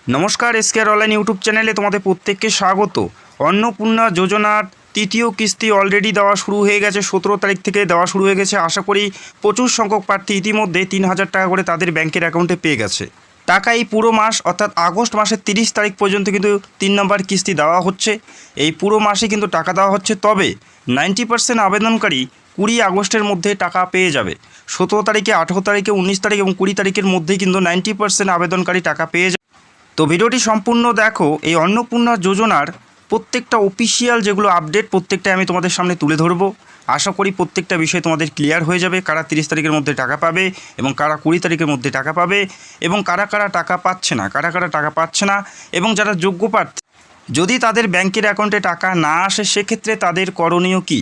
নমস্কার, এসকেআর online YouTube চ্যানেলে তোমাদের প্রত্যেককে স্বাগত। অন্নপূর্ণা যোজনার তৃতীয় কিস্তি অলরেডি দেওয়া শুরু হয়ে গেছে, 17 তারিখ থেকে দেওয়া শুরু হয়ে গেছে। আশা করি প্রচুর সংখ্যক প্রার্থী ইতিমধ্যে 3,000 টাকা করে তাদের ব্যাংকের অ্যাকাউন্টে পেয়ে গেছে। টাকা এই পুরো মাস অর্থাৎ আগস্ট মাসের 30 তারিখ পর্যন্ত কিন্তু 3 নম্বর কিস্তি দেওয়া হচ্ছে। এই পুরো মাসে কিন্তু টাকা দেওয়া হচ্ছে, তবে 90% আবেদনকারী 20 আগস্টের মধ্যে টাকা পেয়ে যাবে। 17 তারিখে, 18 তারিখে, 19 তারিখ এবং 20 তারিখের মধ্যেই কিন্তু 90% আবেদনকারী টাকা পেয়ে যাবে। তো ভিডিওটি সম্পূর্ণ দেখো। এই অন্নপূর্ণা যোজনার প্রত্যেকটা অফিসিয়াল যেগুলো আপডেট প্রত্যেকটা আমি তোমাদের সামনে তুলে ধরবো। আশা করি প্রত্যেকটা বিষয় তোমাদের ক্লিয়ার হয়ে যাবে, কারা 30 তারিখের মধ্যে টাকা পাবে এবং কারা 20 তারিখের মধ্যে টাকা পাবে এবং কারা কারা টাকা পাচ্ছে না, এবং যারা যোগ্য প্রার্থী যদি তাদের ব্যাংকের অ্যাকাউন্টে টাকা না আসে সেক্ষেত্রে তাদের করণীয় কী,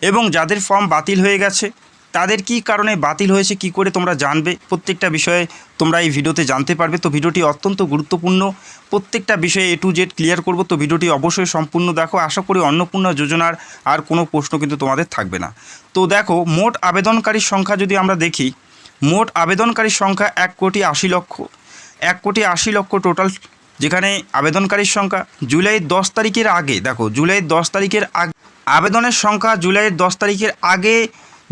এবং যাদের ফর্ম বাতিল হয়ে গেছে তাদের কী কারণে বাতিল হয়েছে কী করে তোমরা জানবে, প্রত্যেকটা বিষয়ে তোমরা এই ভিডিওতে জানতে পারবে। তো ভিডিওটি অত্যন্ত গুরুত্বপূর্ণ, প্রত্যেকটা বিষয়ে A to Z ক্লিয়ার করব। তো ভিডিওটি অবশ্যই সম্পূর্ণ দেখো। আশা করি অন্নপূর্ণা যোজনার আর কোনো প্রশ্ন কিন্তু তোমাদের থাকবে না। তো দেখো, মোট আবেদনকারীর সংখ্যা যদি আমরা দেখি, মোট আবেদনকারীর সংখ্যা 1,80,00,000 টোটাল, যেখানে আবেদনকারীর সংখ্যা জুলাইয়ের 10 তারিখের আগে, দেখো জুলাইয়ের 10 তারিখের আগে আবেদনের সংখ্যা, জুলাইয়ের 10 তারিখের আগে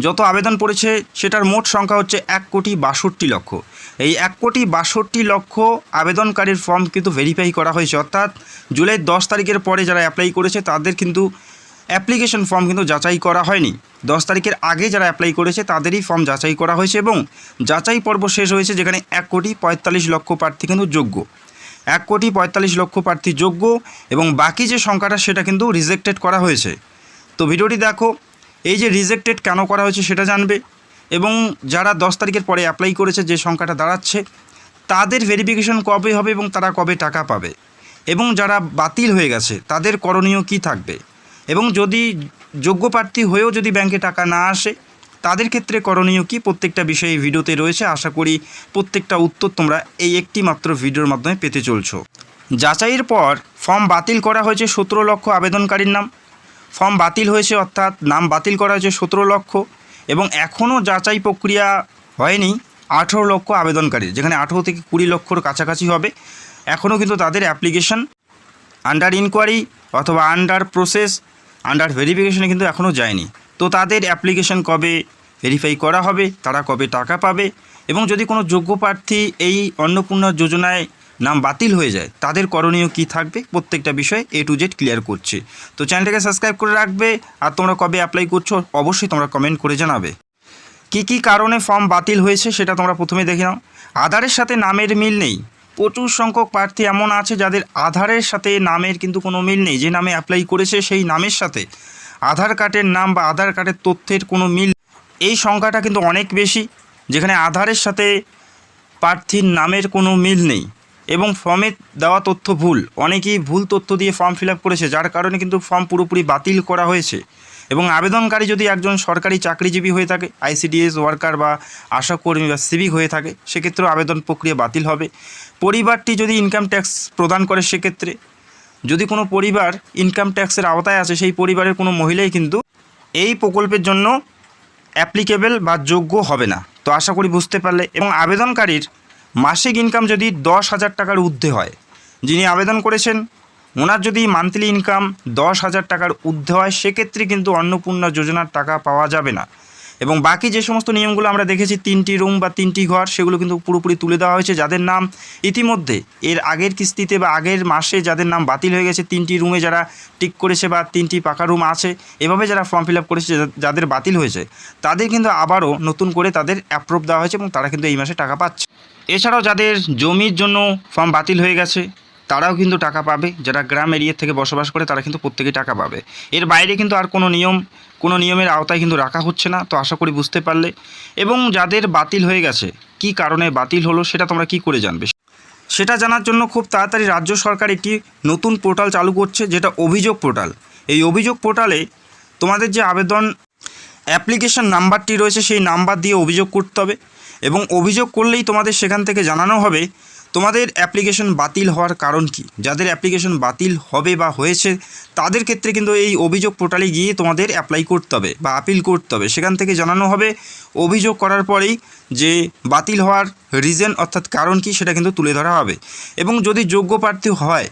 যত আবেদন পড়েছে সেটার মোট সংখ্যা হচ্ছে 1,62,00,000। এই 1,62,00,000 আবেদনকারীর ফর্ম কিন্তু ভেরিফাই করা হয়েছে, অর্থাৎ জুলাইয়ের 10 তারিখের পরে যারা অ্যাপ্লাই করেছে তাদের কিন্তু অ্যাপ্লিকেশন ফর্ম কিন্তু যাচাই করা হয়নি। 10 তারিখের আগে যারা অ্যাপ্লাই করেছে তাদেরই ফর্ম যাচাই করা হয়েছে এবং যাচাই পর্ব শেষ হয়েছে, যেখানে 1,45,00,000 প্রার্থী কিন্তু যোগ্য, 1,45,00,000 প্রার্থী যোগ্য এবং বাকি যে সংখ্যাটা সেটা কিন্তু রিজেক্টেড করা হয়েছে। তো ভিডিওটি দেখো, এই যে রিজেক্টেড কেন করা হয়েছে সেটা জানবে, এবং যারা 10 তারিখের পরে অ্যাপ্লাই করেছে যে সংখ্যাটা দাঁড়াচ্ছে তাদের ভেরিফিকেশন কবে হবে এবং তারা কবে টাকা পাবে, এবং যারা বাতিল হয়ে গেছে তাদের করণীয় কী থাকবে, এবং যদি যোগ্য প্রার্থী হয়েও যদি ব্যাংকে টাকা না আসে তাদের ক্ষেত্রে করণীয় কী, প্রত্যেকটা বিষয়ে এই ভিডিওতে রয়েছে। আশা করি প্রত্যেকটা উত্তর তোমরা এই একটি মাত্র ভিডিওর মাধ্যমে পেতে চলছো। যাচাইয়ের পর ফর্ম বাতিল করা হয়েছে 17 লক্ষ আবেদনকারীর নাম, ফর্ম বাতিল হয়েছে অর্থাৎ নাম বাতিল করা হয়েছে 17 লক্ষ, এবং এখনও যাচাই প্রক্রিয়া হয়নি 18 লক্ষ আবেদনকারী, যেখানে 18 থেকে 20 লক্ষর কাছাকাছি হবে। এখনও কিন্তু তাদের অ্যাপ্লিকেশন আন্ডার ইনকোয়ারি অথবা আন্ডার প্রসেস, আন্ডার ভেরিফিকেশনে কিন্তু এখনও যায়নি। তো তাদের অ্যাপ্লিকেশন কবে ভেরিফাই করা হবে, তারা কবে টাকা পাবে, এবং যদি কোনো যোগ্য প্রার্থী এই অন্নপূর্ণা যোজনায় নাম বাতিল হয়ে যায় তাদের করণীয় কী থাকবে, প্রত্যেকটা বিষয় A to Z ক্লিয়ার করছে। তো চ্যানেলটাকে সাবস্ক্রাইব করে রাখবে, আর তোমরা কবে অ্যাপ্লাই করছো অবশ্যই তোমরা কমেন্ট করে জানাবে। কী কারণে ফর্ম বাতিল হয়েছে সেটা তোমরা প্রথমে দেখে নাও। আধারের সাথে নামের মিল নেই, প্রচুর সংখ্যক প্রার্থী এমন আছে যাদের আধারের সাথে নামের কিন্তু কোনো মিল নেই, যে নামে অ্যাপ্লাই করেছে সেই নামের সাথে আধার কার্ডের নাম বা আধার কার্ডের তথ্যের কোনো মিল, এই সংখ্যাটা কিন্তু অনেক বেশি, যেখানে আধারের সাথে প্রার্থীর নামের কোনো মিল নেই এবং ফর্মে দেওয়া তথ্য ভুল, অনেকেই ভুল তথ্য দিয়ে ফর্ম ফিল আপ করেছে, যার কারণে কিন্তু ফর্ম পুরোপুরি বাতিল করা হয়েছে। এবং আবেদনকারী যদি একজন সরকারি চাকরিজীবী হয়ে থাকে, ICDS ওয়ার্কার বা আশাকর্মী বা সিভিক হয়ে থাকে, সেক্ষেত্রেও আবেদন প্রক্রিয়া বাতিল হবে। পরিবারটি যদি ইনকাম ট্যাক্স প্রদান করে, সেক্ষেত্রে যদি কোনো পরিবার ইনকাম ট্যাক্সের আওতায় আছে সেই পরিবারের কোনো মহিলাই কিন্তু এই প্রকল্পের জন্য অ্যাপ্লিকেবল বা যোগ্য হবে না। তো আশা করি বুঝতে পারলে। এবং আবেদনকারীর মাসিক ইনকাম যদি 10,000 টাকার ঊর্ধ্বে হয়, যিনি আবেদন করেছেন ওনার যদি মান্থলি ইনকাম 10,000 টাকার ঊর্ধ্বে হয়, সেক্ষেত্রে কিন্তু অন্নপূর্ণা যোজনার টাকা পাওয়া যাবে না। এবং বাকি যে সমস্ত নিয়মগুলো আমরা দেখেছি, 3টি রুম বা 3টি ঘর, সেগুলো কিন্তু পুরোপুরি তুলে দেওয়া হয়েছে। যাদের নাম ইতিমধ্যে এর আগের কিস্তিতে বা আগের মাসে যাদের নাম বাতিল হয়ে গেছে, 3টি রুমে যারা টিক করেছে বা 3টি পাকা রুম আছে, এভাবে যারা ফর্ম ফিল আপ করেছে, যাদের বাতিল হয়েছে তাদের কিন্তু আবারও নতুন করে তাদের অ্যাপ্রুভ দেওয়া হয়েছে এবং তারা কিন্তু এই মাসে টাকা পাচ্ছে। এছাড়াও যাদের জমির জন্য ফর্ম বাতিল হয়ে গেছে তারাও কিন্তু টাকা পাবে, যারা গ্রাম এরিয়া থেকে বসবাস করে তারা কিন্তু প্রত্যেকেই টাকা পাবে। এর বাইরে কিন্তু আর কোনো নিয়মের আওতায় কিন্তু রাখা হচ্ছে না। তো আশা করি বুঝতে পারলে। এবং যাদের বাতিল হয়ে গেছে, কী কারণে বাতিল হলো সেটা তোমরা কী করে জানবে, সেটা জানার জন্য খুব তাড়াতাড়ি রাজ্য সরকার একটি নতুন পোর্টাল চালু করছে, যেটা অভিযোগ পোর্টাল। এই অভিযোগ পোর্টালে তোমাদের যে আবেদন অ্যাপ্লিকেশন নাম্বারটি রয়েছে সেই নাম্বার দিয়ে অভিযোগ করতে হবে, এবং অভিযোগ করলেই তোমাদের সেখান থেকে জানানো হবে তোমাদের অ্যাপ্লিকেশন বাতিল হওয়ার কারণ কি? যাদের অ্যাপ্লিকেশন বাতিল হবে বা হয়েছে তাদের ক্ষেত্রে কিন্তু এই অভিযোগ পোর্টালে গিয়ে তোমাদের অ্যাপ্লাই করতে হবে বা আপিল করতে হবে। সেখান থেকে জানানো হবে, অভিযোগ করার পরেই যে বাতিল হওয়ার রিজন অর্থাৎ কারণ কি সেটা কিন্তু তুলে ধরা হবে। এবং যদি যোগ্য প্রার্থী হয়,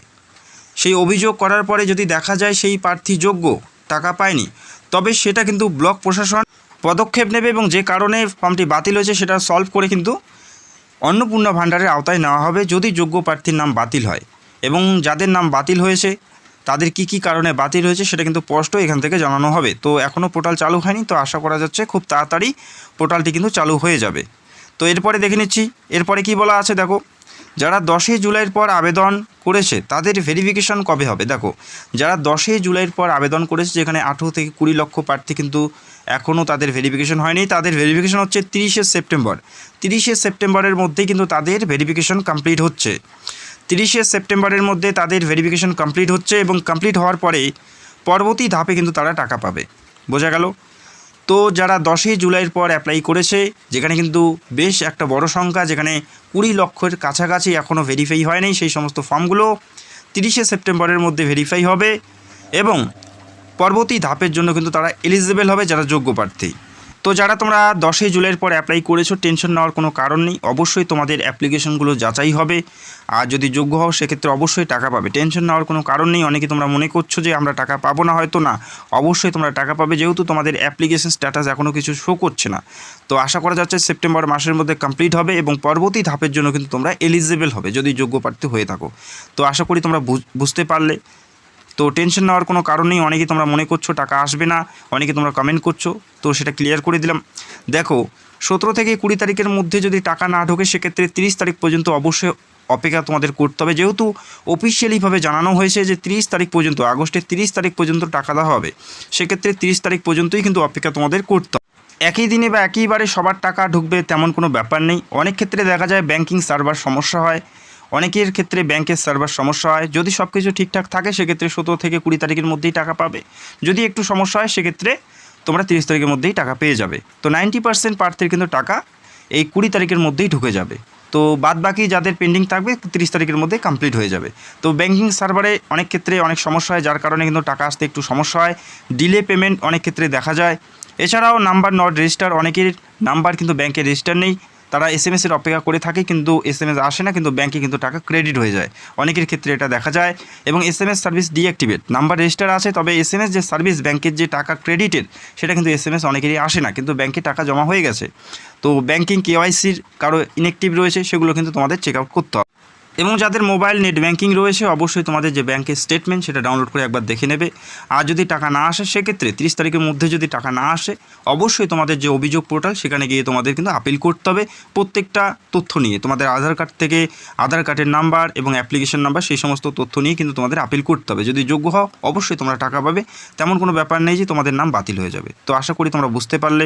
সেই অভিযোগ করার পরে যদি দেখা যায় সেই প্রার্থী যোগ্য, টাকা পায়নি, তবে সেটা কিন্তু ব্লক প্রশাসন পদক্ষেপ নেবে এবং যে কারণে ফর্মটি বাতিল হয়েছে সেটা সলভ করে কিন্তু অন্নপূর্ণা ভাণ্ডারের আওতায় নেওয়া হবে যদি যোগ্য প্রার্থীর নাম বাতিল হয়। এবং যাদের নাম বাতিল হয়েছে তাদের কি কি কারণে বাতিল হয়েছে সেটা কিন্তু স্পষ্ট এখান থেকে জানানো হবে। তো এখনও পোর্টাল চালু হয়নি, তো আশা করা যাচ্ছে খুব তাড়াতাড়ি পোর্টালটি কিন্তু চালু হয়ে যাবে। তো এরপরে দেখে নিচ্ছি এরপরে কি বলা আছে। দেখো, যারা 10ই জুলাইয়ের পর আবেদন করেছে তাদের ভেরিফিকেশন কবে হবে? দেখো, যারা 10ই জুলাইয়ের পর আবেদন করেছে, যেখানে 18 থেকে 20 লক্ষ প্রার্থী কিন্তু এখনও তাদের ভেরিফিকেশন হয়নি, তাদের ভেরিফিকেশন হচ্ছে 30শে সেপ্টেম্বর। 30শে সেপ্টেম্বরের মধ্যেই কিন্তু তাদের ভেরিফিকেশন কমপ্লিট হচ্ছে। 30শে সেপ্টেম্বরের মধ্যে তাদের ভেরিফিকেশন কমপ্লিট হচ্ছে এবং কমপ্লিট হওয়ার পরে পরবর্তী ধাপে কিন্তু তারা টাকা পাবে। বোঝা গেল? তো যারা 10ই জুলাইয়ের পর অ্যাপ্লাই করেছে, যেখানে কিন্তু বেশ একটা বড় সংখ্যা, যেখানে 20 লক্ষের কাছাকাছি এখনও ভেরিফাই হয়নি, সেই সমস্ত ফর্মগুলো 30শে সেপ্টেম্বরের মধ্যে ভেরিফাই হবে এবং পরবর্তী ধাপের জন্য কিন্তু তারা এলিজিবল হবে, যারা যোগ্য প্রার্থী। তো যারা তোমরা 10ই জুলাইয়ের পর অ্যাপ্লাই করেছো, টেনশন নেওয়ার কোনো কারণ নেই। অবশ্যই তোমাদের অ্যাপ্লিকেশনগুলো যাচাই হবে, আর যদি যোগ্য হও সেক্ষেত্রে অবশ্যই টাকা পাবে। টেনশন নেওয়ার কোনো কারণ নেই। অনেকে তোমরা মনে করছো যে আমরা টাকা পাবো না, হয়তো না, অবশ্যই তোমরা টাকা পাবে, যেহেতু তোমাদের অ্যাপ্লিকেশন স্ট্যাটাস এখনও কিছু শো করছে না। তো আশা করা যাচ্ছে সেপ্টেম্বর মাসের মধ্যে কমপ্লিট হবে এবং পরবর্তী ধাপের জন্য কিন্তু তোমরা এলিজিবল হবে যদি যোগ্য প্রার্থী হয়ে থাকো। তো আশা করি তোমরা বুঝতে পারলে। তো টেনশন নেওয়ার কোনো কারণ নেই। অনেকে তোমরা মনে করছো টাকা আসবে না, অনেকে তোমরা কমেন্ট করছো, তো সেটা ক্লিয়ার করে দিলাম। দেখো, 17 থেকে 20 তারিখের মধ্যে যদি টাকা না ঢোকে সেক্ষেত্রে 30 তারিখ পর্যন্ত অবশ্যই অপেক্ষা তোমাদের করতে হবে, যেহেতু অফিসিয়ালিভাবে জানানো হয়েছে যে 30 তারিখ পর্যন্ত, আগস্টের 30 তারিখ পর্যন্ত টাকা দেওয়া হবে। সেক্ষেত্রে 30 তারিখ পর্যন্তই কিন্তু অপেক্ষা তোমাদের করতে হবে। একই দিনে বা একইবারে সবার টাকা ঢুকবে তেমন কোনো ব্যাপার নেই। অনেক ক্ষেত্রে দেখা যায় ব্যাংকিং সার্ভার সমস্যা হয়, অনেকের ক্ষেত্রে ব্যাংকের সার্ভার সমস্যা হয়। যদি সব কিছু ঠিকঠাক থাকে সেক্ষেত্রে 17 থেকে 20 তারিখের মধ্যেই টাকা পাবে। যদি একটু সমস্যা হয় সেক্ষেত্রে তোমরা 30 তারিখের মধ্যেই টাকা পেয়ে যাবে। তো 90% প্রার্থীর কিন্তু টাকা এই 20 তারিখের মধ্যেই ঢুকে যাবে। তো বাদ বাকি যাদের পেন্ডিং থাকবে 30 তারিখের মধ্যে কমপ্লিট হয়ে যাবে। তো ব্যাংকিং সার্ভারে অনেক ক্ষেত্রে অনেক সমস্যা হয়, যার কারণে কিন্তু টাকা আসতে একটু সমস্যা হয়, ডিলে পেমেন্ট অনেক ক্ষেত্রে দেখা যায়। এছাড়াও নাম্বার নট রেজিস্টার, অনেকের নাম্বার কিন্তু ব্যাংকে রেজিস্টার নেই, তারা এসএমএসের অপেক্ষা করে থাকে কিন্তু এসএমএস আসে না, কিন্তু ব্যাংকে কিন্তু টাকা ক্রেডিট হয়ে যায়, অনেকের ক্ষেত্রে এটা দেখা যায়। এবং SMS service deactivate, number register আছে তবে এসএমএস যে সার্ভিস ব্যাংকের যে টাকা ক্রেডিটের সেটা কিন্তু এসএমএস অনেকেরই আসে না, কিন্তু ব্যাংকে টাকা জমা হয়ে গেছে। তো ব্যাংকিং কেওয়াইসির কারো ইনঅ্যাক্টিভ রয়েছে, সেগুলো কিন্তু তোমাদের চেক আউট করতে হবে। এবং যাদের মোবাইল নেট ব্যাংকিং রয়েছে অবশ্যই তোমাদের যে ব্যাংকের স্টেটমেন্ট সেটা ডাউনলোড করে একবার দেখে নেবে। আর যদি টাকা না আসে সেক্ষেত্রে 30 তারিখের মধ্যে যদি টাকা না আসে অবশ্যই তোমাদের যে অভিযোগ পোর্টাল সেখানে গিয়ে তোমাদের কিন্তু আপিল করতে হবে, প্রত্যেকটা তথ্য নিয়ে, তোমাদের আধার কার্ড থেকে আধার কার্ডের নাম্বার এবং অ্যাপ্লিকেশন নাম্বার সেই সমস্ত তথ্য নিয়ে কিন্তু তোমাদের আপিল করতে হবে। যদি যোগ্য হও অবশ্যই তোমরা টাকা পাবে, তেমন কোনো ব্যাপার নেই যে তোমাদের নাম বাতিল হয়ে যাবে। তো আশা করি তোমরা বুঝতে পারলে।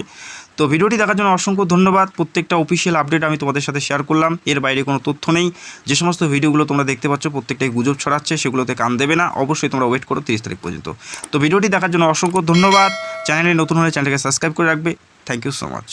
তো ভিডিওটি দেখার জন্য অসংখ্য ধন্যবাদ। প্রত্যেকটা অফিসিয়াল আপডেট আমি তোমাদের সাথে শেয়ার করলাম, এর বাইরে কোনো তথ্য নেই। যে সমস্ত ভিডিওগুলো তোমরা দেখতে পাচ্ছ প্রত্যেকটাই গুজব ছড়াচ্ছে, সেগুলোতে কান দেবে না, অবশ্যই তোমরা ওয়েট করো 30 তারিখ পর্যন্ত। তো ভিডিওটি দেখার জন্য অসংখ্য ধন্যবাদ। চ্যানেলে নতুন হলে চ্যানেলকে সাবস্ক্রাইব করে রাখবে। Thank you so much.